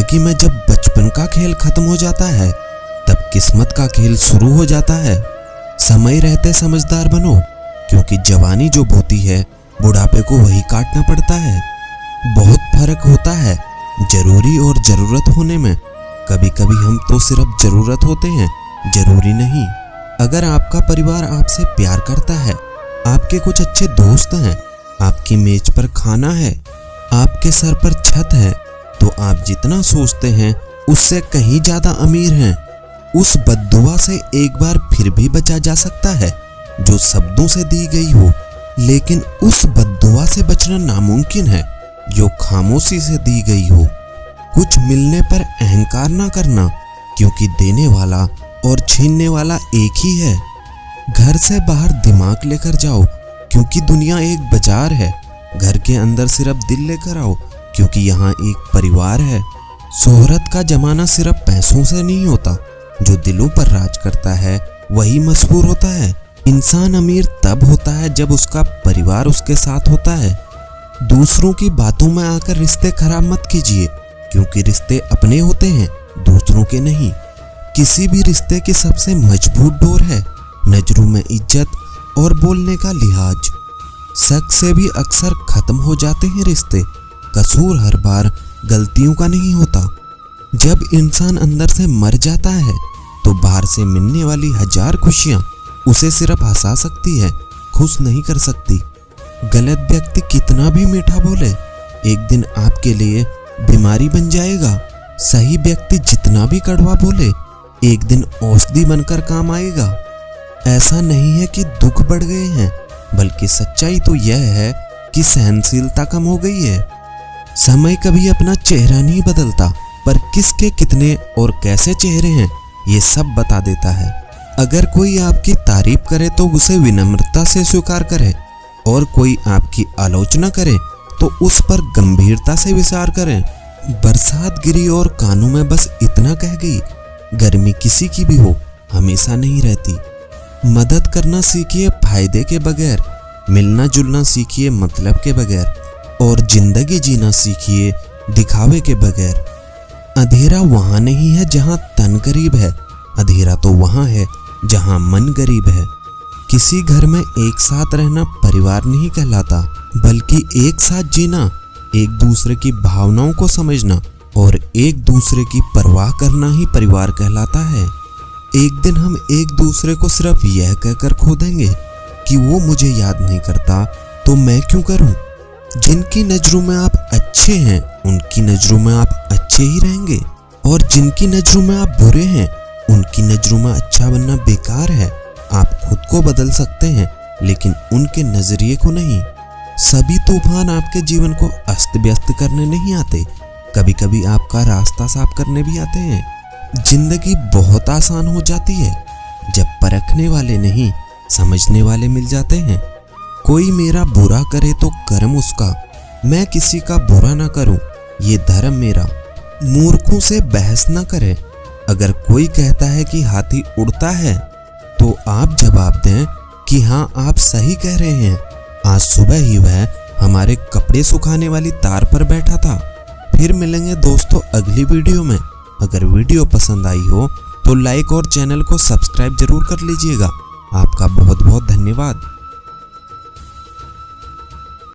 जिंदगी में जब बचपन का खेल खत्म हो जाता है तब किस्मत का खेल शुरू हो जाता है। समय रहते समझदार बनो, क्योंकि जवानी जो बोती है बुढ़ापे को वही काटना पड़ता है। बहुत फर्क होता है जरूरी और जरूरत होने में। कभी कभी हम तो सिर्फ जरूरत होते हैं, जरूरी नहीं। अगर आपका परिवार आपसे प्यार करता है, आपके कुछ अच्छे दोस्त हैं, आपकी मेज पर खाना है, आपके सर पर छत है, तो आप जितना सोचते हैं उससे कहीं ज्यादा अमीर हैं। उस बद्दुआ से एक बार फिर भी बचा जा सकता है जो शब्दों से दी गई हो, लेकिन उस बद्दुआ से बचना नामुमकिन है जो खामोशी से दी गई हो। कुछ मिलने पर अहंकार ना करना, क्योंकि देने वाला और छीनने वाला एक ही है। घर से बाहर दिमाग लेकर जाओ, क्योंकि दुनिया एक बाजार है। घर के अंदर सिर्फ दिल लेकर आओ, क्योंकि यहाँ एक परिवार है। शोहरत का जमाना सिर्फ पैसों से नहीं होता, जो दिलों पर राज करता है वही मशहूर होता है। इंसान अमीर तब होता है जब उसका परिवार उसके साथ होता है। दूसरों की बातों में आकर रिश्ते खराब मत कीजिए, क्योंकि रिश्ते अपने होते हैं, दूसरों के नहीं। किसी भी रिश्ते की सबसे मजबूत डोर है नजरों में इज्जत और बोलने का लिहाज। शक से भी अक्सर खत्म हो जाते हैं रिश्ते। कसूर हर बार गलतियों का नहीं होता। जब इंसान अंदर से मर जाता है तो बाहर से मिलने वाली हजार खुशियां उसे सिर्फ हंसा सकती है, खुश नहीं कर सकती। गलत व्यक्ति कितना भी मीठा बोले, एक दिन आपके लिए बीमारी बन जाएगा। सही व्यक्ति जितना भी कड़वा बोले, एक दिन औषधि बनकर काम आएगा। ऐसा नहीं है कि दुख बढ़ गए हैं, बल्कि सच्चाई तो यह है कि सहनशीलता कम हो गई है। समय कभी अपना चेहरा नहीं बदलता, पर किसके कितने और कैसे चेहरे हैं ये सब बता देता है। अगर कोई आपकी तारीफ करे तो उसे विनम्रता से स्वीकार करें, और कोई आपकी आलोचना करे तो उस पर गंभीरता से विचार करें। बरसात गिरी और कानों में बस इतना कह गई, गर्मी किसी की भी हो हमेशा नहीं रहती। मदद करना सीखिए फायदे के बगैर, मिलना जुलना सीखिए मतलब के बगैर, और जिंदगी जीना सीखिए दिखावे के बगैर। अंधेरा वहां नहीं है जहां तन करीब है, अंधेरा तो वहां है जहां मन गरीब है। किसी घर में एक साथ रहना परिवार नहीं कहलाता, बल्कि एक साथ जीना, एक दूसरे की भावनाओं को समझना और एक दूसरे की परवाह करना ही परिवार कहलाता है। एक दिन हम एक दूसरे को सिर्फ यह कहकर खो देंगे कि वो मुझे याद नहीं करता तो मैं क्यों करूं। जिनकी नजरों में आप अच्छे हैं उनकी नजरों में आप अच्छे ही रहेंगे, और जिनकी नजरों में आप बुरे हैं उनकी नजरों में अच्छा बनना बेकार है। आप खुद को बदल सकते हैं, लेकिन उनके नजरिए को नहीं। सभी तूफान आपके जीवन को अस्त व्यस्त करने नहीं आते, कभी कभी आपका रास्ता साफ करने भी आते हैं। जिंदगी बहुत आसान हो जाती है जब परखने वाले नहीं समझने वाले मिल जाते हैं। कोई मेरा बुरा करे तो कर्म उसका, मैं किसी का बुरा ना करूं ये धर्म मेरा। मूर्खों से बहस ना करें। अगर कोई कहता है कि हाथी उड़ता है तो आप जवाब दें कि हाँ आप सही कह रहे हैं। आज सुबह ही वह हमारे कपड़े सुखाने वाली तार पर बैठा था। फिर मिलेंगे दोस्तों अगली वीडियो में। अगर वीडियो पसंद आई हो तो लाइक और चैनल को सब्सक्राइब जरूर कर लीजिएगा। आपका बहुत बहुत धन्यवाद।